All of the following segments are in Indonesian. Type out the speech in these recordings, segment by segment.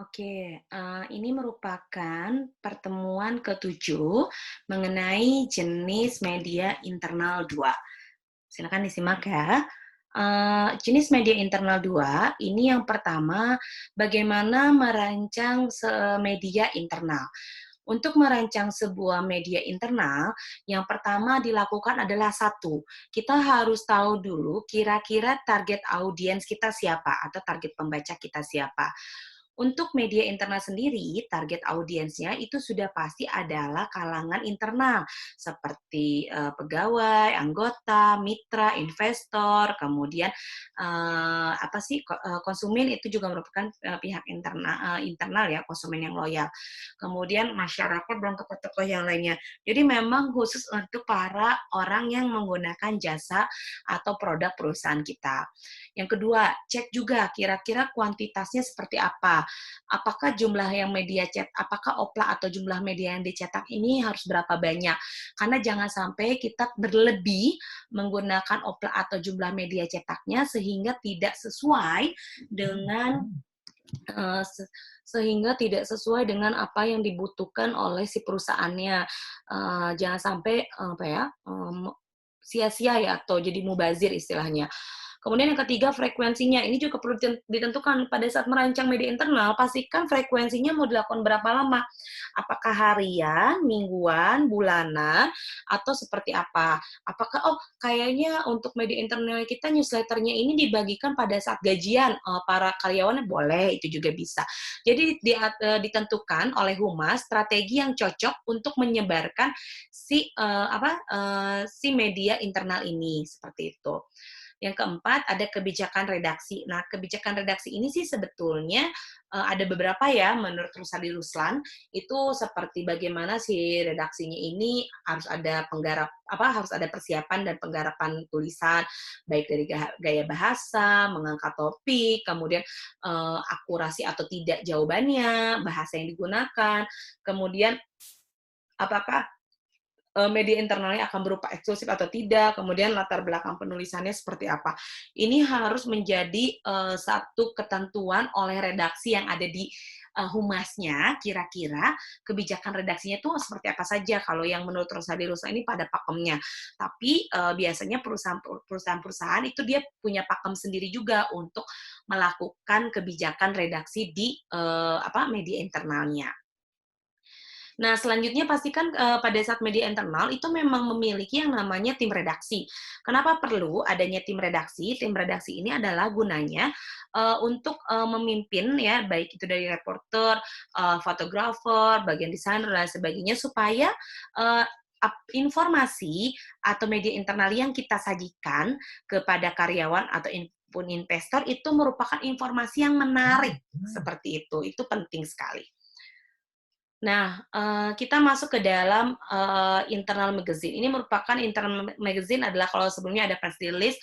Oke, ini merupakan pertemuan ke-7 mengenai jenis media internal 2. Silakan disimak ya. Jenis media internal 2 ini yang pertama, bagaimana merancang media internal. Untuk merancang sebuah media internal, yang pertama dilakukan adalah satu, kita harus tahu dulu kira-kira target audiens kita siapa atau target pembaca kita siapa. Untuk media internal sendiri, target audiensnya itu sudah pasti adalah kalangan internal, seperti pegawai, anggota, mitra, investor, kemudian konsumen itu juga merupakan pihak internal ya, konsumen yang loyal. Kemudian masyarakat dan tokoh-tokoh yang lainnya. Jadi memang khusus untuk para orang yang menggunakan jasa atau produk perusahaan kita. Yang kedua, cek juga kira-kira kuantitasnya seperti apa. Apakah jumlah yang media apakah opla atau jumlah media yang dicetak ini harus berapa banyak? Karena jangan sampai kita berlebih menggunakan opla atau jumlah media cetaknya sehingga tidak sesuai dengan uh, sehingga tidak sesuai dengan apa yang dibutuhkan oleh si perusahaannya. Jangan sampai sia-sia ya atau jadi mubazir istilahnya. Kemudian yang ketiga frekuensinya, ini juga perlu ditentukan pada saat merancang media internal, pastikan frekuensinya mau dilakukan berapa lama. Apakah harian, mingguan, bulanan, atau seperti apa. Apakah, oh kayaknya untuk media internal kita newsletternya ini dibagikan pada saat gajian para karyawannya, boleh, itu juga bisa. Jadi ditentukan oleh humas strategi yang cocok untuk menyebarkan si media internal ini, seperti itu. Yang keempat, ada kebijakan redaksi. Nah, kebijakan redaksi ini sih sebetulnya ada beberapa ya menurut Rusadi Ruslan, itu seperti bagaimana si redaksinya ini harus ada harus ada persiapan dan penggarapan tulisan, baik dari gaya bahasa, mengangkat topik, kemudian akurasi atau tidak jawabannya, bahasa yang digunakan, kemudian apakah media internalnya akan berupa eksklusif atau tidak, kemudian latar belakang penulisannya seperti apa. Ini harus menjadi satu ketentuan oleh redaksi yang ada di humasnya, kira-kira kebijakan redaksinya itu seperti apa saja. Kalau yang menurut Rosadi Rusa ini pada pakemnya. Tapi biasanya perusahaan-perusahaan itu dia punya pakem sendiri juga untuk melakukan kebijakan redaksi di media internalnya. Nah, selanjutnya pastikan pada saat media internal itu memang memiliki yang namanya tim redaksi. Kenapa perlu adanya tim redaksi? Tim redaksi ini adalah gunanya untuk memimpin ya, baik itu dari reporter, fotografer, bagian desainer dan sebagainya supaya uh, informasi atau media internal yang kita sajikan kepada karyawan atau pun investor itu merupakan informasi yang menarik seperti itu. Itu penting sekali. Nah, kita masuk ke dalam, internal magazine. Ini merupakan internal magazine adalah kalau sebelumnya ada press release,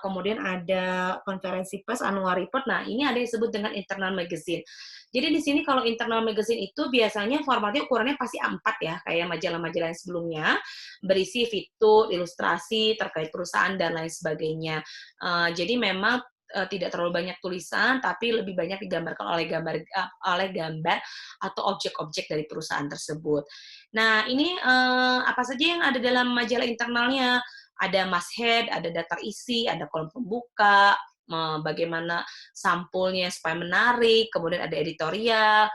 kemudian ada konferensi pers, annual report. Nah, ini ada yang disebut dengan internal magazine. Jadi di sini kalau internal magazine itu biasanya formatnya ukurannya pasti A4 ya, kayak majalah-majalah yang sebelumnya, berisi fitur, ilustrasi terkait perusahaan dan lain sebagainya. Jadi memang, tidak terlalu banyak tulisan, tapi lebih banyak digambarkan oleh gambar atau objek-objek dari perusahaan tersebut. Nah, ini apa saja yang ada dalam majalah internalnya? Ada masthead, ada daftar isi, ada kolom pembuka, bagaimana sampulnya supaya menarik, kemudian ada editorial.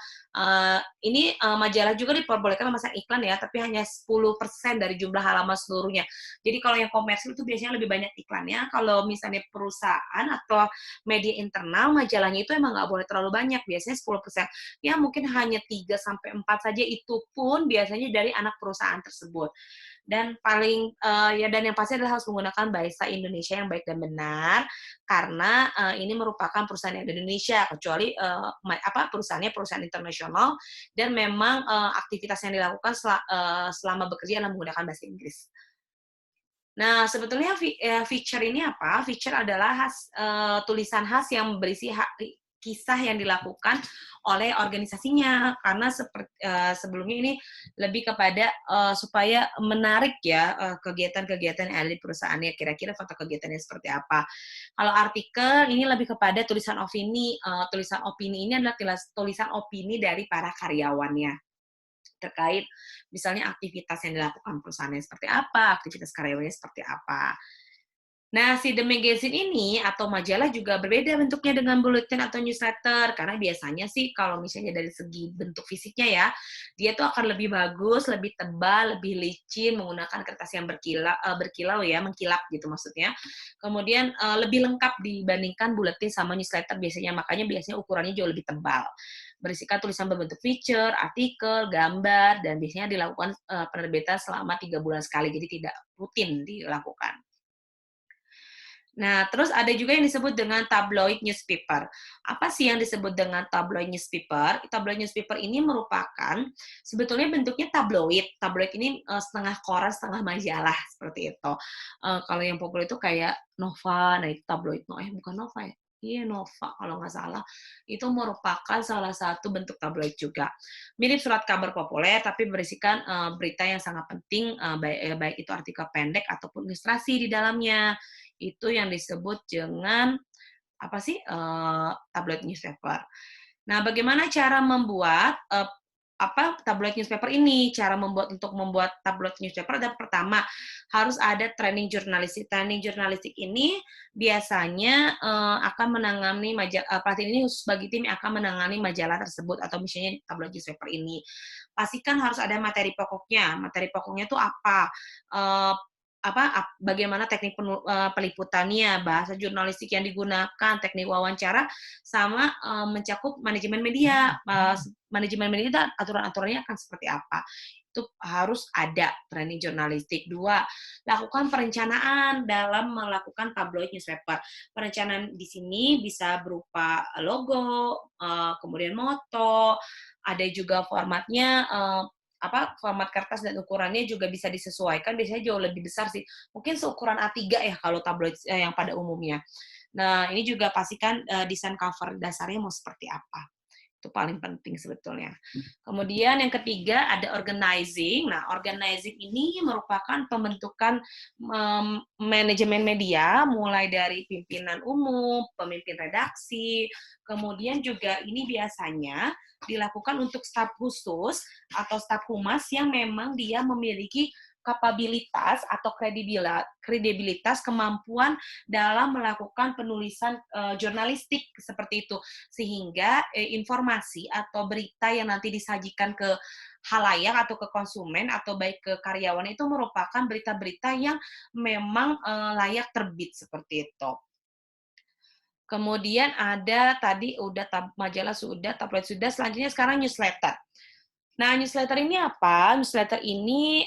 Ini majalah juga diperbolehkan memasang iklan ya, tapi hanya 10% dari jumlah halaman seluruhnya. Jadi kalau yang komersil itu biasanya lebih banyak iklannya. Kalau misalnya perusahaan atau media internal, majalahnya itu emang nggak boleh terlalu banyak, biasanya 10%. Ya mungkin hanya 3 sampai 4 saja, itu pun biasanya dari anak perusahaan tersebut. Dan paling dan yang pasti adalah harus menggunakan bahasa Indonesia yang baik dan benar karena ini merupakan perusahaan yang ada di Indonesia, kecuali perusahaannya perusahaan internasional dan memang aktivitas yang dilakukan selama bekerja adalah menggunakan bahasa Inggris. Nah, sebetulnya feature ini apa? Feature adalah tulisan khas yang berisi kisah yang dilakukan oleh organisasinya, karena sebelumnya ini lebih kepada supaya menarik ya kegiatan-kegiatan yang ada di perusahaannya, kira-kira foto kegiatannya seperti apa. Kalau artikel ini lebih kepada tulisan opini ini adalah tulisan opini dari para karyawannya terkait misalnya aktivitas yang dilakukan perusahaannya seperti apa, aktivitas karyawannya seperti apa. Nah, si The Magazine ini atau majalah juga berbeda bentuknya dengan bulletin atau newsletter, karena biasanya sih kalau misalnya dari segi bentuk fisiknya ya, dia tuh akan lebih bagus, lebih tebal, lebih licin, menggunakan kertas yang berkilau ya, mengkilap gitu maksudnya. Kemudian lebih lengkap dibandingkan bulletin sama newsletter biasanya, makanya biasanya ukurannya jauh lebih tebal. Berisikan tulisan berbentuk feature, artikel, gambar, dan biasanya dilakukan penerbitan selama 3 bulan sekali, jadi tidak rutin dilakukan. Nah, terus ada juga yang disebut dengan tabloid newspaper. Apa sih yang disebut dengan tabloid newspaper? Tabloid newspaper ini merupakan sebetulnya bentuknya tabloid. Tabloid ini setengah koran, setengah majalah seperti itu. Kalau yang populer itu kayak Nova, nah itu tabloid. Bukan Nova ya? Iya, Nova kalau nggak salah. Itu merupakan salah satu bentuk tabloid juga. Mirip surat kabar populer, tapi berisikan berita yang sangat penting, baik itu artikel pendek ataupun ilustrasi di dalamnya. Itu yang disebut dengan apa sih, tabloid newspaper. Nah, bagaimana cara membuat, tabloid newspaper ini? Untuk membuat tabloid newspaper adalah pertama, harus ada training jurnalistik. Training jurnalistik ini biasanya, akan menangani pelatihan ini khusus bagi tim yang akan menangani majalah tersebut atau misalnya tabloid newspaper ini. Pastikan harus ada materi pokoknya. Materi pokoknya itu apa? Eee, bagaimana teknik peliputannya, bahasa jurnalistik yang digunakan, teknik wawancara, sama mencakup manajemen media. Manajemen media itu aturan-aturannya akan seperti apa. Itu harus ada training jurnalistik. 2, lakukan perencanaan dalam melakukan tabloid newspaper. Perencanaan di sini bisa berupa logo, kemudian moto, ada juga formatnya, format kertas dan ukurannya juga bisa disesuaikan, biasanya jauh lebih besar sih. Mungkin seukuran A3 ya kalau tabloid yang pada umumnya. Nah, ini juga pastikan desain cover dasarnya mau seperti apa. Itu paling penting sebetulnya. Kemudian yang ketiga ada organizing. Nah, organizing ini merupakan pembentukan manajemen media, mulai dari pimpinan umum, pemimpin redaksi, kemudian juga ini biasanya dilakukan untuk staf khusus atau staf humas yang memang dia memiliki kapabilitas atau kredibilitas kemampuan dalam melakukan penulisan jurnalistik seperti itu, sehingga informasi atau berita yang nanti disajikan ke halayak atau ke konsumen atau baik ke karyawan itu merupakan berita-berita yang memang layak terbit seperti itu. Kemudian ada tadi udah majalah sudah, tabloid sudah, selanjutnya sekarang newsletter. Nah, newsletter ini apa? Newsletter ini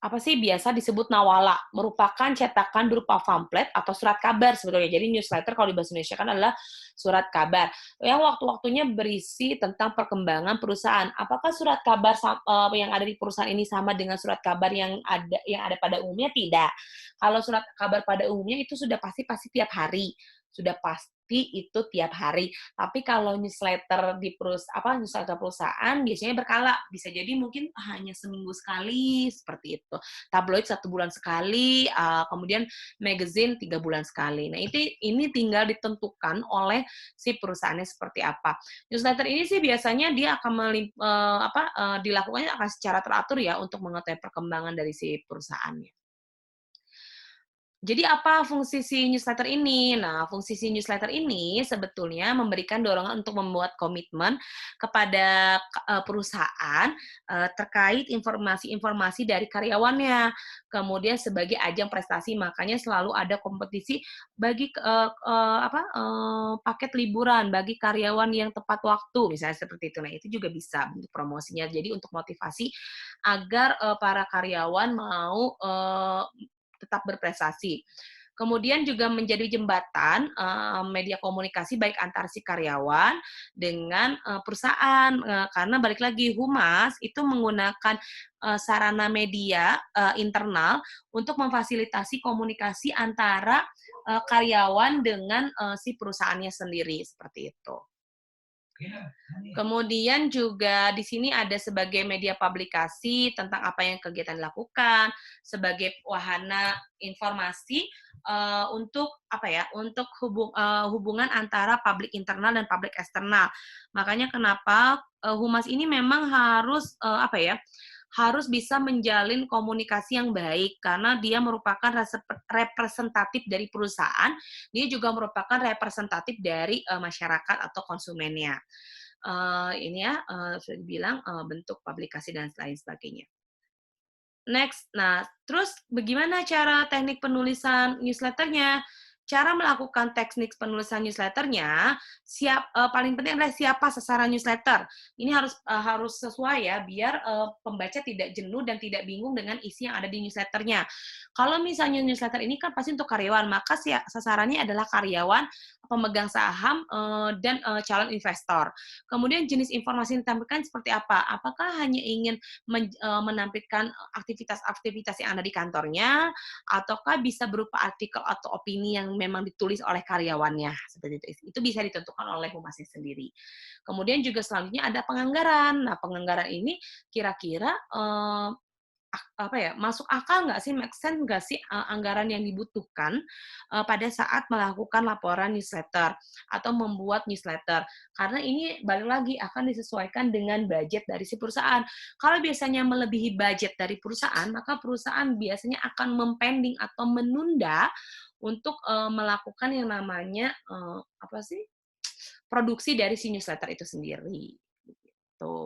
apa sih biasa disebut nawala, merupakan cetakan berupa pamflet atau surat kabar sebetulnya. Jadi newsletter kalau di bahasa Indonesia kan adalah surat kabar yang waktu-waktunya berisi tentang perkembangan perusahaan. Apakah surat kabar yang ada di perusahaan ini sama dengan surat kabar yang ada pada umumnya? Tidak. Kalau surat kabar pada umumnya itu sudah pasti tiap hari. Sudah pasti itu tiap hari. Tapi kalau newsletter newsletter perusahaan biasanya berkala. Bisa jadi mungkin hanya seminggu sekali seperti itu. Tabloid 1 bulan sekali, kemudian magazine 3 bulan sekali. Nah, ini tinggal ditentukan oleh si perusahaannya seperti apa. Newsletter ini sih biasanya dia akan dilakukannya akan secara teratur ya untuk mengetahui perkembangan dari si perusahaannya. Jadi apa fungsi si newsletter ini? Nah, fungsi si newsletter ini sebetulnya memberikan dorongan untuk membuat komitmen kepada perusahaan terkait informasi-informasi dari karyawannya. Kemudian sebagai ajang prestasi, makanya selalu ada kompetisi bagi paket liburan bagi karyawan yang tepat waktu, misalnya seperti itu. Nah, itu juga bisa bentuk promosinya. Jadi untuk motivasi agar para karyawan mau tetap berprestasi. Kemudian juga menjadi jembatan media komunikasi baik antar si karyawan dengan perusahaan, karena balik lagi humas itu menggunakan sarana media internal untuk memfasilitasi komunikasi antara karyawan dengan si perusahaannya sendiri seperti itu. Kemudian juga di sini ada sebagai media publikasi tentang apa yang kegiatan dilakukan, sebagai wahana informasi untuk apa ya, untuk hubungan antara publik internal dan publik eksternal. Makanya kenapa humas ini memang harus apa ya, harus bisa menjalin komunikasi yang baik karena dia merupakan representatif dari perusahaan, dia juga merupakan representatif dari masyarakat atau konsumennya. Ini ya, sudah dibilang bentuk publikasi dan lain sebagainya. Next, nah terus bagaimana cara teknik penulisan newsletternya? Cara melakukan teknik penulisan newsletternya, paling penting adalah siapa sasaran newsletter. Ini harus sesuai ya, biar pembaca tidak jenuh dan tidak bingung dengan isi yang ada di newsletternya. Kalau misalnya newsletter ini kan pasti untuk karyawan, maka sasarannya adalah karyawan, pemegang saham, dan calon investor. Kemudian jenis informasi yang ditampilkan seperti apa? Apakah hanya ingin menampilkan aktivitas-aktivitas yang ada di kantornya, ataukah bisa berupa artikel atau opini yang memang ditulis oleh karyawannya, seperti itu. Itu bisa ditentukan oleh humasnya sendiri. Kemudian juga selanjutnya ada penganggaran. Nah, penganggaran ini kira-kira apa ya, masuk akal nggak sih, make sense nggak sih anggaran yang dibutuhkan pada saat melakukan laporan newsletter atau membuat newsletter. Karena ini balik lagi akan disesuaikan dengan budget dari si perusahaan. Kalau biasanya melebihi budget dari perusahaan, maka perusahaan biasanya akan mempending atau menunda untuk melakukan yang namanya apa sih, produksi dari si newsletter itu sendiri. Gitu.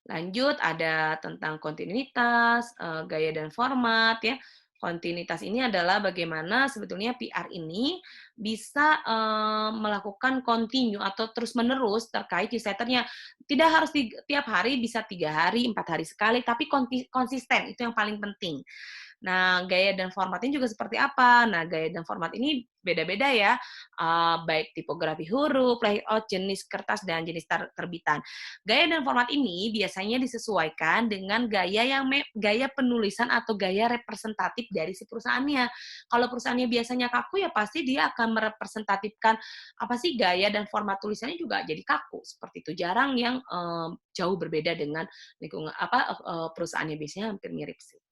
Lanjut ada tentang kontinuitas, gaya dan format ya. Kontinuitas ini adalah bagaimana sebetulnya PR ini bisa melakukan continue atau terus-menerus terkait newsletternya. Tidak harus tiap hari, bisa 3 hari, 4 hari sekali, tapi konsisten, itu yang paling penting. Nah, gaya dan formatnya juga seperti apa? Nah, gaya dan format ini beda-beda ya, baik tipografi huruf, layout, jenis kertas, dan jenis terbitan. Gaya dan format ini biasanya disesuaikan dengan gaya penulisan atau gaya representatif dari si perusahaannya. Kalau perusahaannya biasanya kaku, ya pasti dia akan merepresentatifkan apa sih gaya dan format tulisannya juga jadi kaku. Seperti itu, jarang yang jauh berbeda dengan lingkungan perusahaannya, biasanya hampir mirip sih.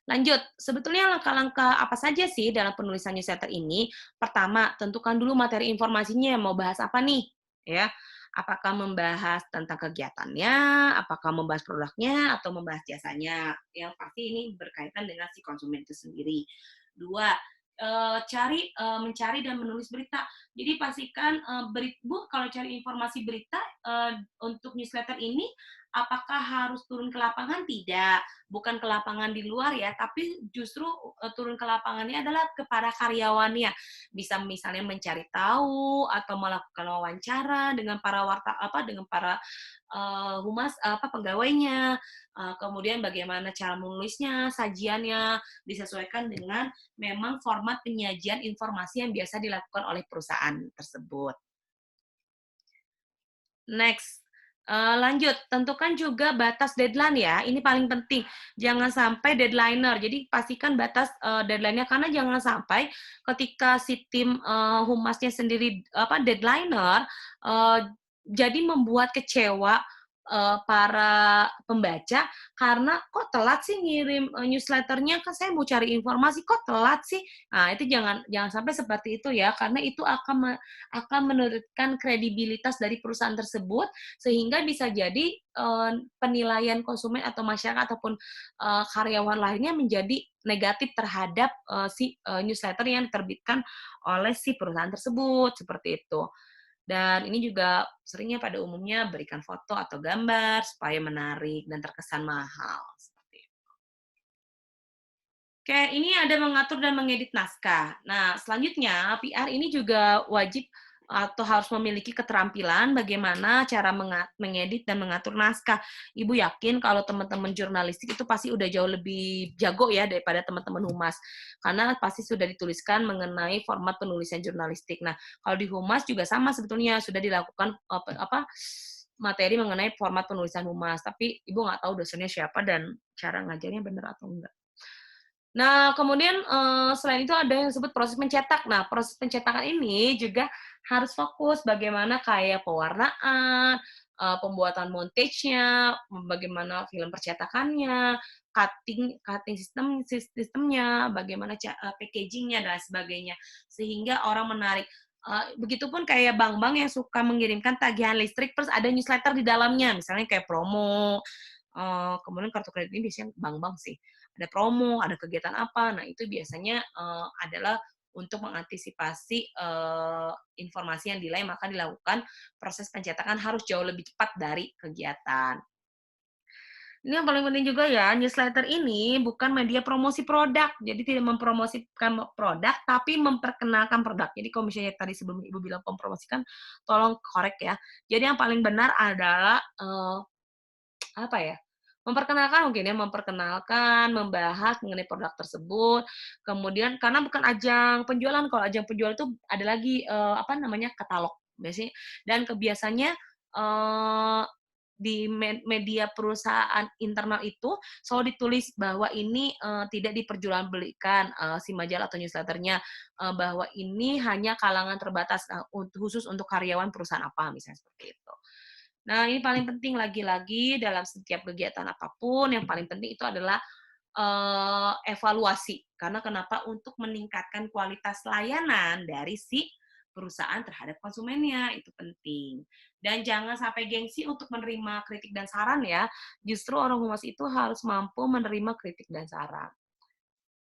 Lanjut, sebetulnya langkah-langkah apa saja sih dalam penulisan newsletter ini? Pertama, tentukan dulu materi informasinya, mau bahas apa nih, ya. Apakah membahas tentang kegiatannya, apakah membahas produknya, atau membahas jasanya. Yang pasti ini berkaitan dengan si konsumen itu sendiri. Dua, mencari dan menulis berita. Jadi pastikan Bu, kalau cari informasi berita untuk newsletter ini, apakah harus turun ke lapangan? Tidak, bukan ke lapangan di luar ya, tapi justru turun ke lapangannya adalah kepada karyawannya. Bisa misalnya mencari tahu atau melakukan wawancara dengan dengan para humas pegawainya. Kemudian bagaimana cara menulisnya, sajiannya disesuaikan dengan memang format penyajian informasi yang biasa dilakukan oleh perusahaan tersebut. Next, lanjut, tentukan juga batas deadline ya, ini paling penting. Jangan sampai deadliner, jadi pastikan batas deadline-nya, karena jangan sampai ketika si tim humasnya sendiri deadliner, jadi membuat kecewa para pembaca, karena kok telat sih ngirim newsletternya, kan saya mau cari informasi kok telat sih. Nah, itu jangan sampai seperti itu ya, karena itu akan menurunkan kredibilitas dari perusahaan tersebut, sehingga bisa jadi penilaian konsumen atau masyarakat ataupun karyawan lainnya menjadi negatif terhadap si newsletter yang diterbitkan oleh si perusahaan tersebut, seperti itu. Dan ini juga seringnya pada umumnya berikan foto atau gambar supaya menarik dan terkesan mahal. Seperti itu. Oke, ini ada mengatur dan mengedit naskah. Nah, selanjutnya PR ini juga wajib atau harus memiliki keterampilan bagaimana cara mengedit dan mengatur naskah. Ibu yakin kalau teman-teman jurnalistik itu pasti udah jauh lebih jago ya daripada teman-teman humas, karena pasti sudah dituliskan mengenai format penulisan jurnalistik. Nah, kalau di humas juga sama sebetulnya sudah dilakukan materi mengenai format penulisan humas, tapi ibu nggak tahu dosennya siapa dan cara ngajarnya benar atau enggak. Nah, kemudian, selain itu ada yang disebut proses mencetak. Nah, proses pencetakan ini juga harus fokus bagaimana kayak pewarnaan, pembuatan montage-nya, bagaimana film percetakannya, cutting cutting sistemnya, bagaimana packaging-nya dan sebagainya. Sehingga orang menarik. Begitupun kayak bank-bank yang suka mengirimkan tagihan listrik, terus ada newsletter di dalamnya, misalnya kayak promo, kemudian kartu kredit ini biasanya bank-bank sih. Ada promo, ada kegiatan apa. Nah, itu biasanya adalah untuk mengantisipasi informasi yang delay, maka dilakukan proses pencetakan harus jauh lebih cepat dari kegiatan. Ini yang paling penting juga ya, newsletter ini bukan media promosi produk. Jadi tidak mempromosikan produk, tapi memperkenalkan produk. Jadi kalau misalnya tadi sebelum Ibu bilang mempromosikan, tolong korek ya. Jadi yang paling benar adalah apa ya, memperkenalkan mungkin ya, memperkenalkan, membahas mengenai produk tersebut, kemudian karena bukan ajang penjualan, kalau ajang penjualan itu ada lagi, apa namanya, katalog biasanya dan kebiasaannya, di media perusahaan internal itu selalu ditulis bahwa ini, tidak diperjualbelikan, si majalah atau newsletter-nya, bahwa ini hanya kalangan terbatas, khusus untuk karyawan perusahaan apa, misalnya seperti itu. Nah, ini paling penting lagi-lagi dalam setiap kegiatan apapun, yang paling penting itu adalah, evaluasi. Karena kenapa? Untuk meningkatkan kualitas layanan dari si perusahaan terhadap konsumennya, itu penting. Dan jangan sampai gengsi untuk menerima kritik dan saran ya, justru orang humas itu harus mampu menerima kritik dan saran.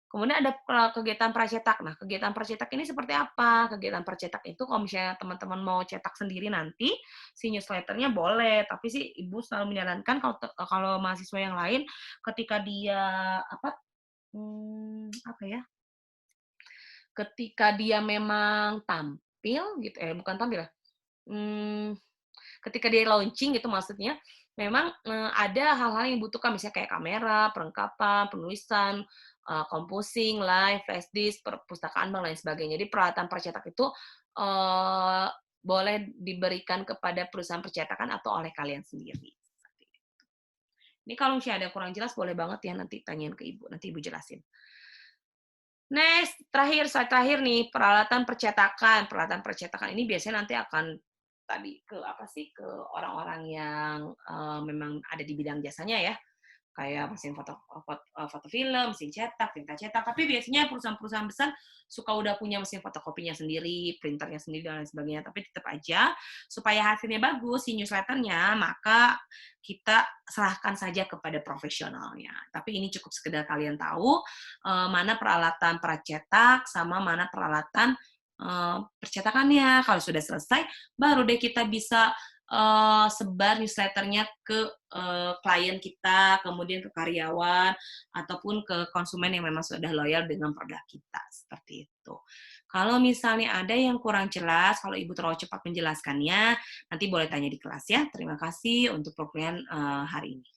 Kemudian ada kegiatan pracetak. Nah, kegiatan pracetak ini seperti apa? Kegiatan pracetak itu kalau misalnya teman-teman mau cetak sendiri nanti, si newsletter-nya boleh, tapi sih Ibu selalu menyarankan kalau mahasiswa yang lain ketika dia apa, apa ya, ketika dia memang tampil gitu bukan tampil ya, mmm ketika dia launching gitu maksudnya, memang, ada hal-hal yang dibutuhkan misalnya kayak kamera, perlengkapan, penulisan, composing, live, flash disk, perpustakaan, dan lain sebagainya. Jadi peralatan percetak itu, eee, boleh diberikan kepada perusahaan percetakan atau oleh kalian sendiri. Ini kalau misalnya ada yang kurang jelas boleh banget ya nanti tanyain ke Ibu, nanti Ibu jelasin. Next, slide terakhir nih, peralatan percetakan. Peralatan percetakan ini biasanya nanti akan tadi ke apa sih, ke orang-orang yang, memang ada di bidang jasanya ya, kayak mesin foto film, mesin cetak, tinta cetak, tapi biasanya perusahaan-perusahaan besar suka udah punya mesin fotokopinya sendiri, printernya sendiri, dan lain sebagainya. Tapi tetap aja, supaya hasilnya bagus, si newsletternya, maka kita serahkan saja kepada profesionalnya. Tapi ini cukup sekedar kalian tahu, mana peralatan pracetak, sama mana peralatan percetakannya. Kalau sudah selesai, baru deh kita bisa sebar newsletternya ke klien kita, kemudian ke karyawan, ataupun ke konsumen yang memang sudah loyal dengan produk kita, seperti itu. Kalau misalnya ada yang kurang jelas, kalau Ibu terlalu cepat menjelaskannya, nanti boleh tanya di kelas ya. Terima kasih untuk perkuliahan hari ini.